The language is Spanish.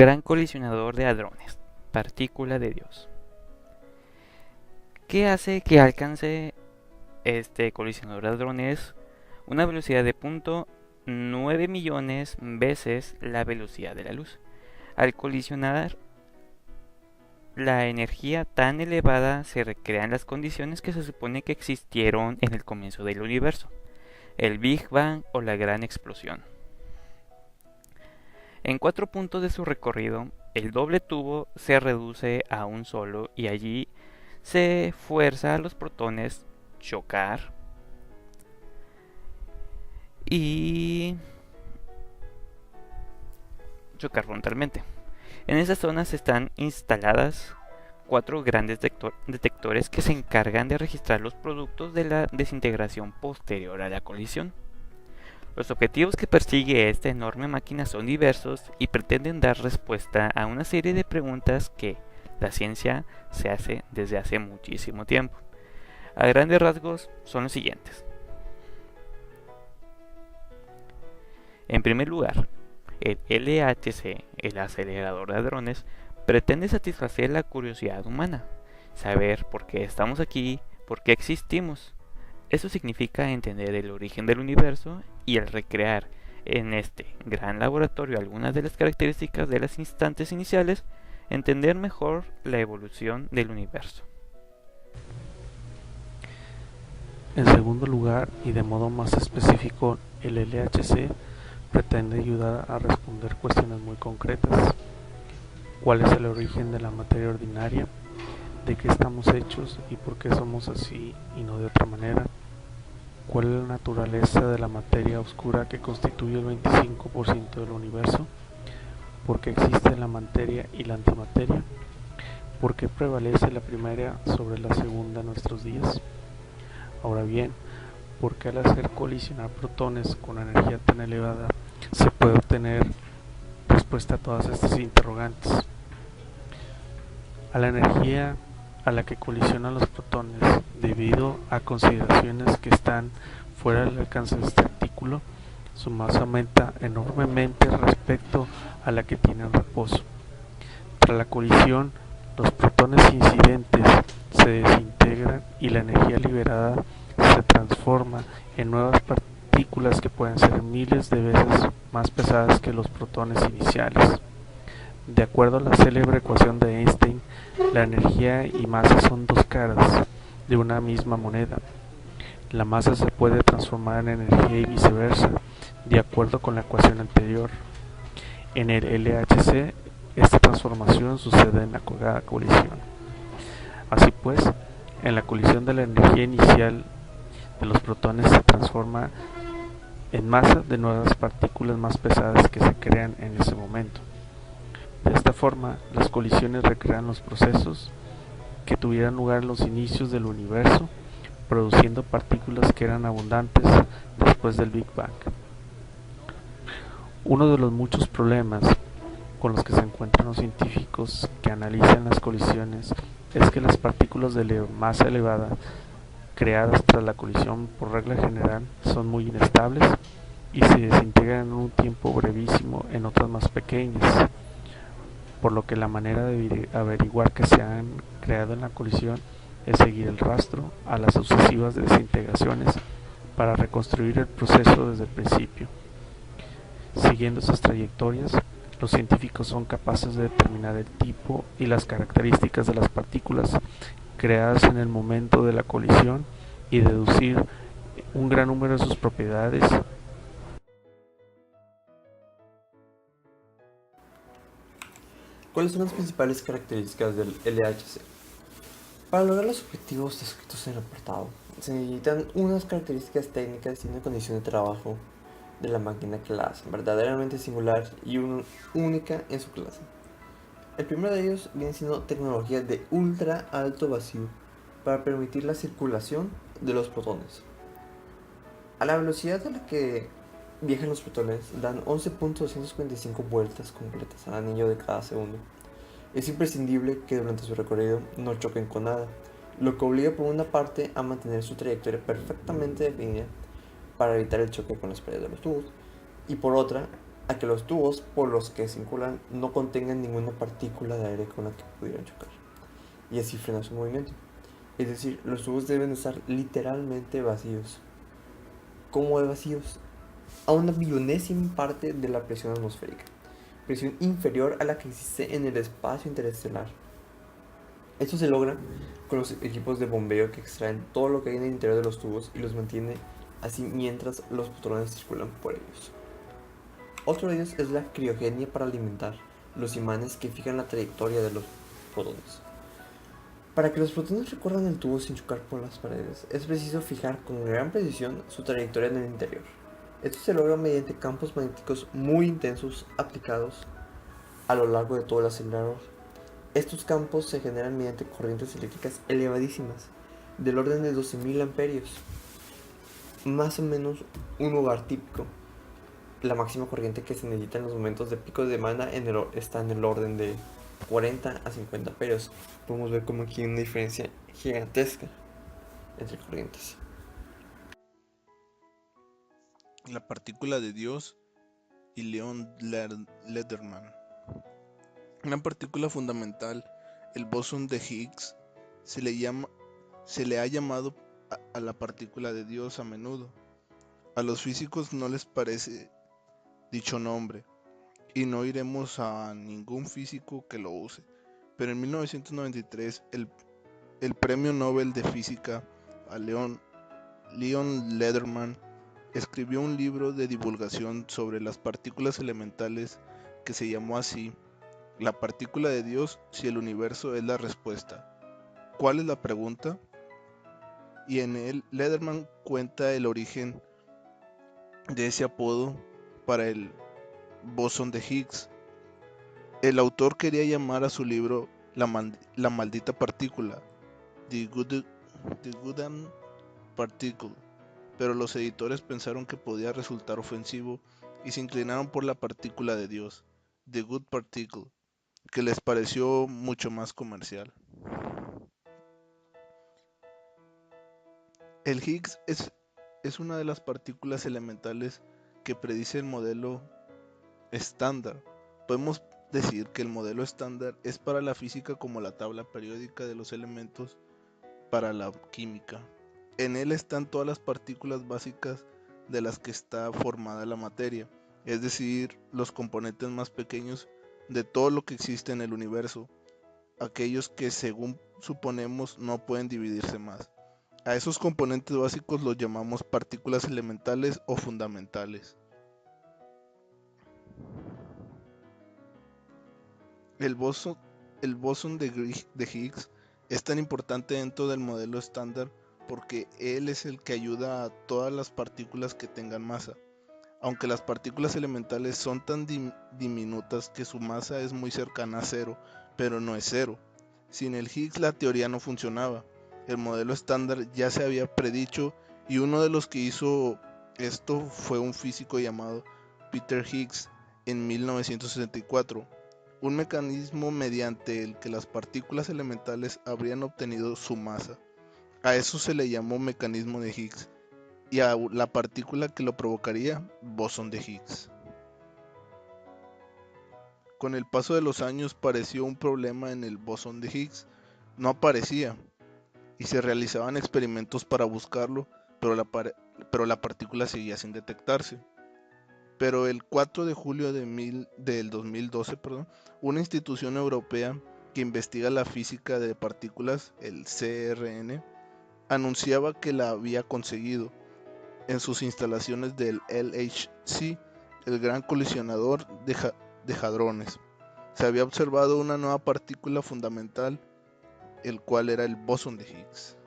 Gran colisionador de hadrones, partícula de Dios. ¿Qué hace que alcance este colisionador de hadrones una velocidad de 0.9 millones veces la velocidad de la luz? Al colisionar, la energía tan elevada se recrea en las condiciones que se supone que existieron en el comienzo del universo, el Big Bang o la gran explosión. En 4 puntos de su recorrido, el doble tubo se reduce a un solo y allí se fuerza a los protones chocar y chocar frontalmente. En esas zonas están instaladas 4 grandes detectores que se encargan de registrar los productos de la desintegración posterior a la colisión. Los objetivos que persigue esta enorme máquina son diversos y pretenden dar respuesta a una serie de preguntas que la ciencia se hace desde hace muchísimo tiempo. A grandes rasgos son los siguientes. En primer lugar, el LHC, el acelerador de hadrones, pretende satisfacer la curiosidad humana, saber por qué estamos aquí, por qué existimos. Eso significa entender el origen del universo y al recrear en este gran laboratorio algunas de las características de los instantes iniciales, entender mejor la evolución del universo. En segundo lugar, y de modo más específico, el LHC pretende ayudar a responder cuestiones muy concretas. ¿Cuál es el origen de la materia ordinaria? ¿De qué estamos hechos y por qué somos así y no de otra manera? ¿Cuál es la naturaleza de la materia oscura que constituye el 25% del universo? ¿Por qué existe la materia y la antimateria? ¿Por qué prevalece la primera sobre la segunda en nuestros días? Ahora bien, ¿por qué al hacer colisionar protones con energía tan elevada se puede obtener respuesta a todas estas interrogantes? A la energía a la que colisionan los protones, debido a consideraciones que están fuera del alcance de este artículo, su masa aumenta enormemente respecto a la que tiene en reposo. Tras la colisión, los protones incidentes se desintegran y la energía liberada se transforma en nuevas partículas que pueden ser miles de veces más pesadas que los protones iniciales. De acuerdo a la célebre ecuación de Einstein, la energía y masa son dos caras de una misma moneda. La masa se puede transformar en energía y viceversa, de acuerdo con la ecuación anterior. En el LHC, esta transformación sucede en la colisión. Así pues, en la colisión de la energía inicial de los protones se transforma en masa de nuevas partículas más pesadas que se crean en ese momento. De esta forma, las colisiones recrean los procesos que tuvieran lugar en los inicios del universo, produciendo partículas que eran abundantes después del Big Bang. Uno de los muchos problemas con los que se encuentran los científicos que analizan las colisiones es que las partículas de masa elevada creadas tras la colisión por regla general son muy inestables y se desintegran en un tiempo brevísimo en otras más pequeñas, por lo que la manera de averiguar que se han creado en la colisión es seguir el rastro a las sucesivas desintegraciones para reconstruir el proceso desde el principio. Siguiendo esas trayectorias, los científicos son capaces de determinar el tipo y las características de las partículas creadas en el momento de la colisión y deducir un gran número de sus propiedades. ¿Cuáles son las principales características del LHC? Para lograr los objetivos descritos en el apartado, se necesitan unas características técnicas y una condición de trabajo de la máquina que la hacen verdaderamente singular y única en su clase. El primero de ellos viene siendo tecnología de ultra alto vacío para permitir la circulación de los protones. A la velocidad a la que viajan los protones dan 11.255 vueltas completas al anillo de cada segundo. Es imprescindible que durante su recorrido no choquen con nada, lo que obliga por una parte a mantener su trayectoria perfectamente definida para evitar el choque con las paredes de los tubos, y por otra, a que los tubos por los que circulan no contengan ninguna partícula de aire con la que pudieran chocar, y así frenar su movimiento. Es decir, los tubos deben estar literalmente vacíos. ¿Cómo de vacíos? A una millonésima parte de la presión atmosférica, presión inferior a la que existe en el espacio interestelar. Esto se logra con los equipos de bombeo que extraen todo lo que hay en el interior de los tubos y los mantiene así mientras los protones circulan por ellos. Otro de ellos es la criogenia para alimentar los imanes que fijan la trayectoria de los protones. Para que los protones recorran el tubo sin chocar por las paredes, es preciso fijar con gran precisión su trayectoria en el interior. Esto se logra mediante campos magnéticos muy intensos aplicados a lo largo de todo el acelerador. Estos campos se generan mediante corrientes eléctricas elevadísimas, del orden de 12.000 amperios, más o menos un hogar típico. La máxima corriente que se necesita en los momentos de pico de demanda está en el orden de 40 a 50 amperios. Podemos ver como aquí hay una diferencia gigantesca entre corrientes. La partícula de Dios y Leon Lederman. Una partícula fundamental, el bosón de Higgs, se le ha llamado a la partícula de Dios a menudo. A los físicos no les parece dicho nombre, y no iremos a ningún físico que lo use, pero en 1993 el Premio Nobel de Física a Leon Lederman escribió un libro de divulgación sobre las partículas elementales que se llamó así: La partícula de Dios si el universo es la respuesta. ¿Cuál es la pregunta? Y en él Lederman cuenta el origen de ese apodo para el bosón de Higgs. El autor quería llamar a su libro la maldita partícula, The Goddamn Particle, pero los editores pensaron que podía resultar ofensivo y se inclinaron por la partícula de Dios, The Good Particle, que les pareció mucho más comercial. El Higgs es una de las partículas elementales que predice el modelo estándar. Podemos decir que el modelo estándar es para la física como la tabla periódica de los elementos para la química. En él están todas las partículas básicas de las que está formada la materia, es decir, los componentes más pequeños de todo lo que existe en el universo, aquellos que según suponemos no pueden dividirse más. A esos componentes básicos los llamamos partículas elementales o fundamentales. El bosón de Higgs es tan importante dentro del modelo estándar porque él es el que ayuda a todas las partículas que tengan masa. Aunque las partículas elementales son tan diminutas que su masa es muy cercana a cero, pero no es cero. Sin el Higgs la teoría no funcionaba. El modelo estándar ya se había predicho y uno de los que hizo esto fue un físico llamado Peter Higgs en 1964. Un mecanismo mediante el que las partículas elementales habrían obtenido su masa. A eso se le llamó mecanismo de Higgs, y a la partícula que lo provocaría, bosón de Higgs. Con el paso de los años pareció un problema en el bosón de Higgs, no aparecía, y se realizaban experimentos para buscarlo, pero la partícula seguía sin detectarse. Pero el 4 de julio del 2012, una institución europea que investiga la física de partículas, el CERN, anunciaba que la había conseguido en sus instalaciones del LHC, el Gran Colisionador de Hadrones. Se había observado una nueva partícula fundamental, el cual era el bosón de Higgs.